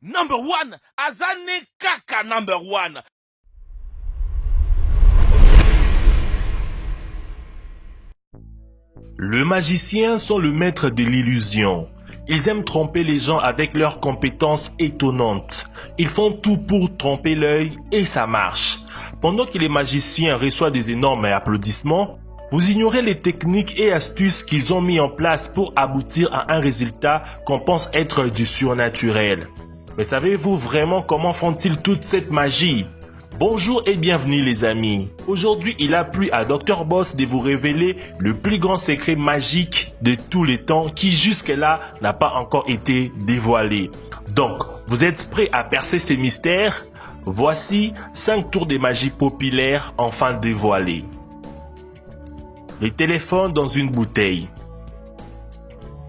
Number one, Azane Kaka number one. Les magiciens sont le maître de l'illusion. Ils aiment tromper les gens avec leurs compétences étonnantes. Ils font tout pour tromper l'œil et ça marche. Pendant que les magiciens reçoivent des énormes applaudissements, vous ignorez les techniques et astuces qu'ils ont mis en place pour aboutir à un résultat qu'on pense être du surnaturel. Mais savez-vous vraiment comment font-ils toute cette magie? Bonjour et bienvenue les amis. Aujourd'hui, il a plu à Dr Boss de vous révéler le plus grand secret magique de tous les temps qui jusque-là n'a pas encore été dévoilé. Donc, vous êtes prêts à percer ces mystères? Voici 5 tours de magie populaires enfin dévoilés. Les téléphones dans une bouteille.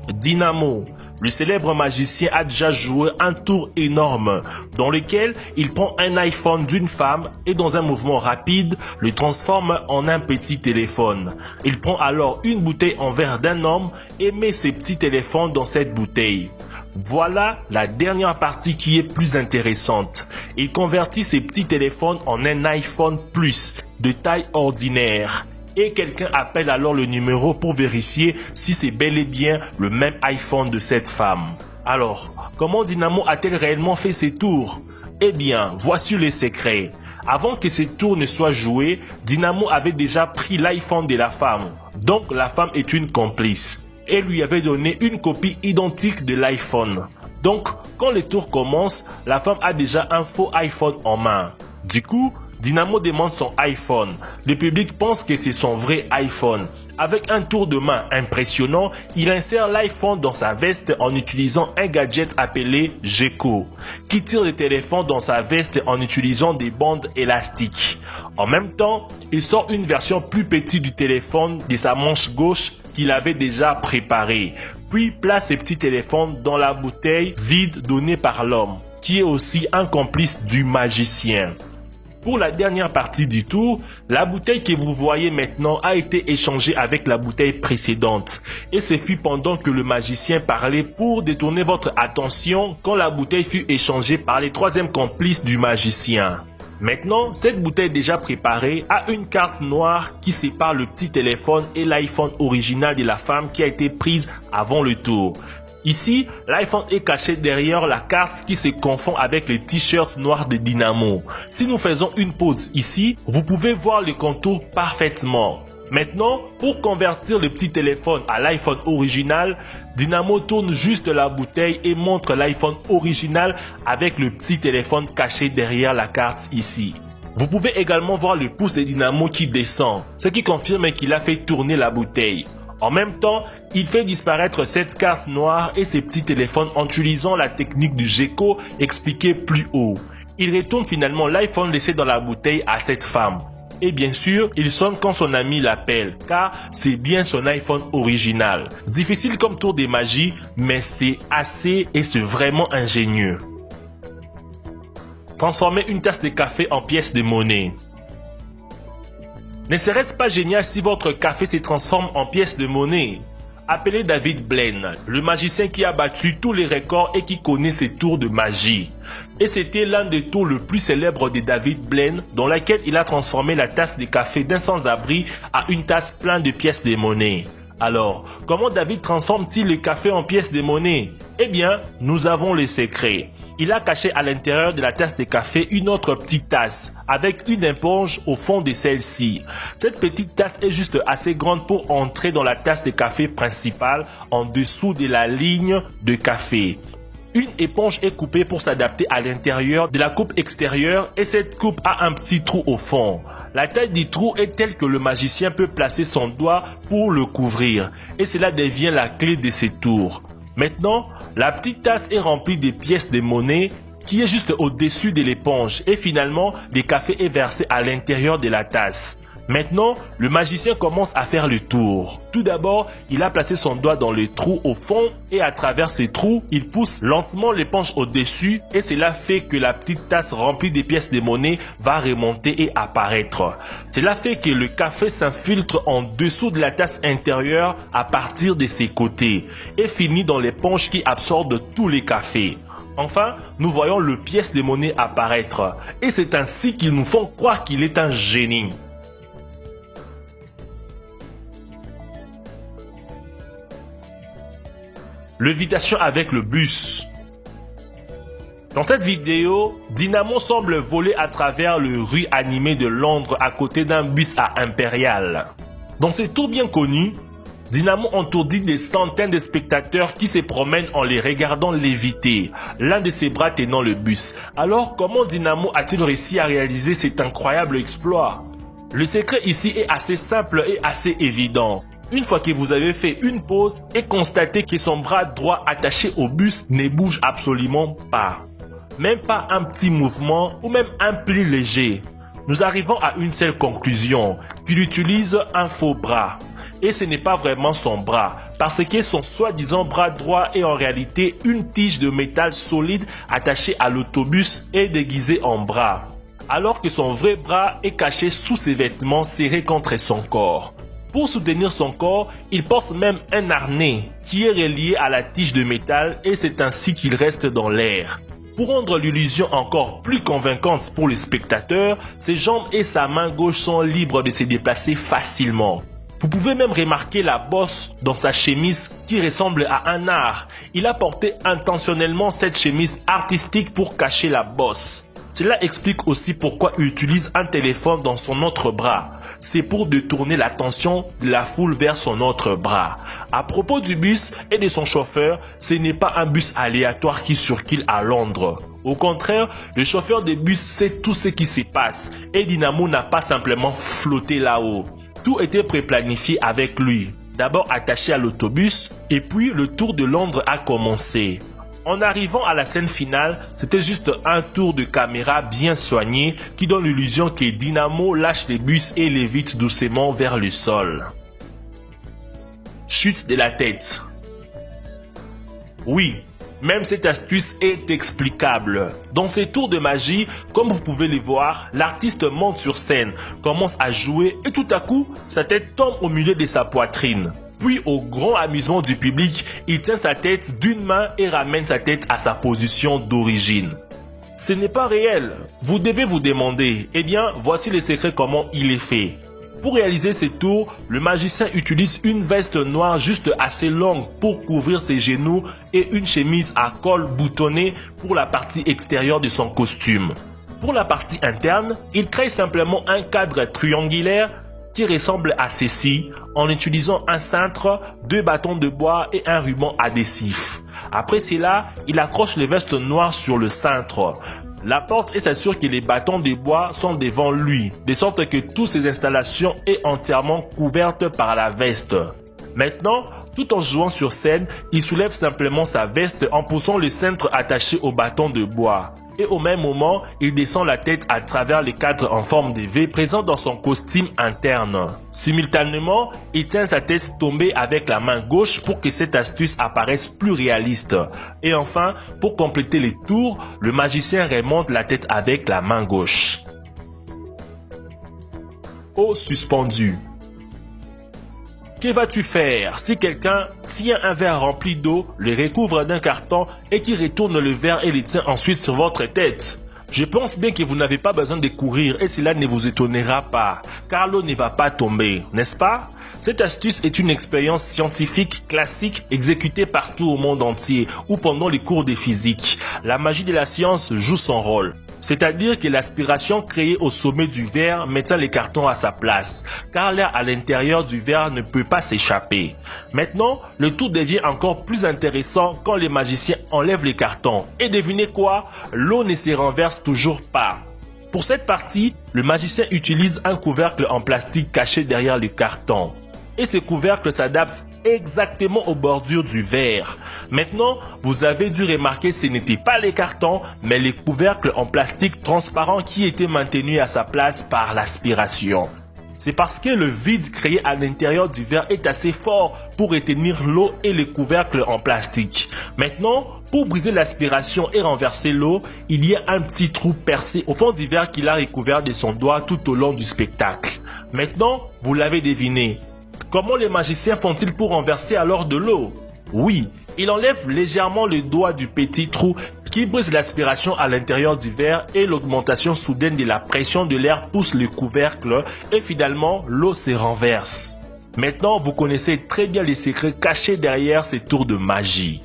Dynamo, le célèbre magicien a déjà joué un tour énorme dans lequel il prend un iPhone d'une femme et dans un mouvement rapide le transforme en un petit téléphone. Il prend alors une bouteille en verre d'un homme et met ses petits téléphones dans cette bouteille. Voilà la dernière partie qui est plus intéressante. Il convertit ses petits téléphones en un iPhone Plus de taille ordinaire. Et quelqu'un appelle alors le numéro pour vérifier si c'est bel et bien le même iPhone de cette femme. Alors, comment Dynamo a-t-elle réellement fait ses tours? Eh bien, voici les secrets. Avant que ces tours ne soient joués, Dynamo avait déjà pris l'iPhone de la femme. Donc la femme est une complice. Et lui avait donné une copie identique de l'iPhone. Donc, quand les tours commencent, la femme a déjà un faux iPhone en main. Du coup, Dynamo demande son iPhone. Le public pense que c'est son vrai iPhone. Avec un tour de main impressionnant, il insère l'iPhone dans sa veste en utilisant un gadget appelé Gecko, qui tire le téléphone dans sa veste en utilisant des bandes élastiques. En même temps, il sort une version plus petite du téléphone de sa manche gauche qu'il avait déjà préparée, puis place ses petits téléphones dans la bouteille vide donnée par l'homme, qui est aussi un complice du magicien. Pour la dernière partie du tour, la bouteille que vous voyez maintenant a été échangée avec la bouteille précédente. Et ce fut pendant que le magicien parlait pour détourner votre attention quand la bouteille fut échangée par les troisièmes complices du magicien. Maintenant, cette bouteille déjà préparée a une carte noire qui sépare le petit téléphone et l'iPhone original de la femme qui a été prise avant le tour. Ici, l'iPhone est caché derrière la carte qui se confond avec les t-shirts noirs de Dynamo. Si nous faisons une pause ici, vous pouvez voir les contours parfaitement. Maintenant, pour convertir le petit téléphone à l'iPhone original, Dynamo tourne juste la bouteille et montre l'iPhone original avec le petit téléphone caché derrière la carte ici. Vous pouvez également voir le pouce de Dynamo qui descend, ce qui confirme qu'il a fait tourner la bouteille. En même temps, il fait disparaître cette carte noire et ses petits téléphones en utilisant la technique du Gecko expliquée plus haut. Il retourne finalement l'iPhone laissé dans la bouteille à cette femme. Et bien sûr, il sonne quand son ami l'appelle, car c'est bien son iPhone original. Difficile comme tour de magie, mais c'est assez et c'est vraiment ingénieux. Transformer une tasse de café en pièce de monnaie. Ne serait-ce pas génial si votre café se transforme en pièce de monnaie? Appelez David Blaine, le magicien qui a battu tous les records et qui connaît ses tours de magie. Et c'était l'un des tours le plus célèbres de David Blaine, dans laquelle il a transformé la tasse de café d'un sans-abri à une tasse pleine de pièces de monnaie. Alors, comment David transforme-t-il le café en pièce de monnaie? Eh bien, nous avons le secret. Il a caché à l'intérieur de la tasse de café une autre petite tasse avec une éponge au fond de celle-ci. Cette petite tasse est juste assez grande pour entrer dans la tasse de café principale en dessous de la ligne de café. Une éponge est coupée pour s'adapter à l'intérieur de la coupe extérieure et cette coupe a un petit trou au fond. La taille du trou est telle que le magicien peut placer son doigt pour le couvrir et cela devient la clé de ses tours. Maintenant, la petite tasse est remplie de pièces de monnaie qui est juste au-dessus de l'éponge et finalement, le café est versé à l'intérieur de la tasse. Maintenant, le magicien commence à faire le tour. Tout d'abord, il a placé son doigt dans le trou au fond et à travers ces trous, il pousse lentement l'éponge au-dessus et cela fait que la petite tasse remplie de pièces de monnaie va remonter et apparaître. Cela fait que le café s'infiltre en dessous de la tasse intérieure à partir de ses côtés et finit dans l'éponge qui absorbe tous les cafés. Enfin, nous voyons le pièce de monnaie apparaître. Et c'est ainsi qu'ils nous font croire qu'il est un génie. Lévitation avec le bus. Dans cette vidéo, Dynamo semble voler à travers les rues animées de Londres à côté d'un bus à Impérial. Dans ces tours bien connus, Dynamo entourdit des centaines de spectateurs qui se promènent en les regardant léviter, l'un de ses bras tenant le bus. Alors comment Dynamo a-t-il réussi à réaliser cet incroyable exploit? Le secret ici est assez simple et assez évident. Une fois que vous avez fait une pause et constaté que son bras droit attaché au bus ne bouge absolument pas, même pas un petit mouvement ou même un pli léger, nous arrivons à une seule conclusion, qu'il utilise un faux bras. Et ce n'est pas vraiment son bras, parce que son soi-disant bras droit est en réalité une tige de métal solide attachée à l'autobus et déguisée en bras, alors que son vrai bras est caché sous ses vêtements serrés contre son corps. Pour soutenir son corps, il porte même un harnais qui est relié à la tige de métal et c'est ainsi qu'il reste dans l'air. Pour rendre l'illusion encore plus convaincante pour les spectateurs, ses jambes et sa main gauche sont libres de se déplacer facilement. Vous pouvez même remarquer la bosse dans sa chemise qui ressemble à un art. Il a porté intentionnellement cette chemise artistique pour cacher la bosse. Cela explique aussi pourquoi il utilise un téléphone dans son autre bras. C'est pour détourner l'attention de la foule vers son autre bras. À propos du bus et de son chauffeur, ce n'est pas un bus aléatoire qui circule à Londres. Au contraire, le chauffeur de bus sait tout ce qui se passe et Dynamo n'a pas simplement flotté là-haut. Tout était préplanifié avec lui. D'abord attaché à l'autobus et puis le tour de Londres a commencé. En arrivant à la scène finale, c'était juste un tour de caméra bien soigné qui donne l'illusion que Dynamo lâche les bus et l'évite doucement vers le sol. Chute de la tête. Oui, même cette astuce est explicable. Dans ces tours de magie, comme vous pouvez les voir, l'artiste monte sur scène, commence à jouer et tout à coup, sa tête tombe au milieu de sa poitrine. Puis, au grand amusement du public, il tient sa tête d'une main et ramène sa tête à sa position d'origine. Ce n'est pas réel. Vous devez vous demander, eh bien, voici le secret comment il est fait. Pour réaliser ces tours, le magicien utilise une veste noire juste assez longue pour couvrir ses genoux et une chemise à col boutonné pour la partie extérieure de son costume. Pour la partie interne, il crée simplement un cadre triangulaire qui ressemble à ceci en utilisant un cintre, 2 bâtons de bois et un ruban adhésif. Après cela, il accroche les vestes noires sur le cintre, la porte et s'assure que les bâtons de bois sont devant lui, de sorte que toutes ces installations est entièrement couvertes par la veste. Maintenant, tout en jouant sur scène, il soulève simplement sa veste en poussant le cintre attaché au bâton de bois. Et au même moment, il descend la tête à travers les cadres en forme de V présents dans son costume interne. Simultanément, il tient sa tête tombée avec la main gauche pour que cette astuce apparaisse plus réaliste. Et enfin, pour compléter les tours, le magicien remonte la tête avec la main gauche. Eau suspendue. Que vas-tu faire si quelqu'un tient un verre rempli d'eau, le recouvre d'un carton et qui retourne le verre et le tient ensuite sur votre tête? Je pense bien que vous n'avez pas besoin de courir et cela ne vous étonnera pas, car l'eau ne va pas tomber, n'est-ce pas? Cette astuce est une expérience scientifique classique exécutée partout au monde entier ou pendant les cours de physique. La magie de la science joue son rôle. C'est-à-dire que l'aspiration créée au sommet du verre maintient les cartons à sa place, car l'air à l'intérieur du verre ne peut pas s'échapper. Maintenant, le tout devient encore plus intéressant quand les magiciens enlèvent les cartons. Et devinez quoi? L'eau ne se renverse toujours pas. Pour cette partie, le magicien utilise un couvercle en plastique caché derrière le carton. Et ce couvercle s'adapte exactement aux bordures du verre. Maintenant, vous avez dû remarquer que ce n'était pas les cartons, mais les couvercles en plastique transparent qui étaient maintenus à sa place par l'aspiration. C'est parce que le vide créé à l'intérieur du verre est assez fort pour retenir l'eau et les couvercles en plastique. Maintenant, pour briser l'aspiration et renverser l'eau, il y a un petit trou percé au fond du verre qu'il a recouvert de son doigt tout au long du spectacle. Maintenant, vous l'avez deviné. Comment les magiciens font-ils pour renverser alors de l'eau? Oui, ils enlèvent légèrement le doigt du petit trou qui brise l'aspiration à l'intérieur du verre et l'augmentation soudaine de la pression de l'air pousse le couvercle et finalement l'eau se renverse. Maintenant, vous connaissez très bien les secrets cachés derrière ces tours de magie.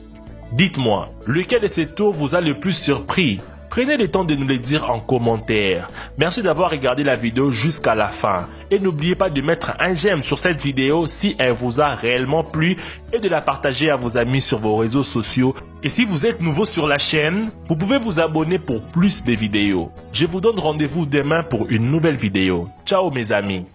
Dites-moi, lequel de ces tours vous a le plus surpris? Prenez le temps de nous le dire en commentaire. Merci d'avoir regardé la vidéo jusqu'à la fin. Et n'oubliez pas de mettre un j'aime sur cette vidéo si elle vous a réellement plu et de la partager à vos amis sur vos réseaux sociaux. Et si vous êtes nouveau sur la chaîne, vous pouvez vous abonner pour plus de vidéos. Je vous donne rendez-vous demain pour une nouvelle vidéo. Ciao mes amis.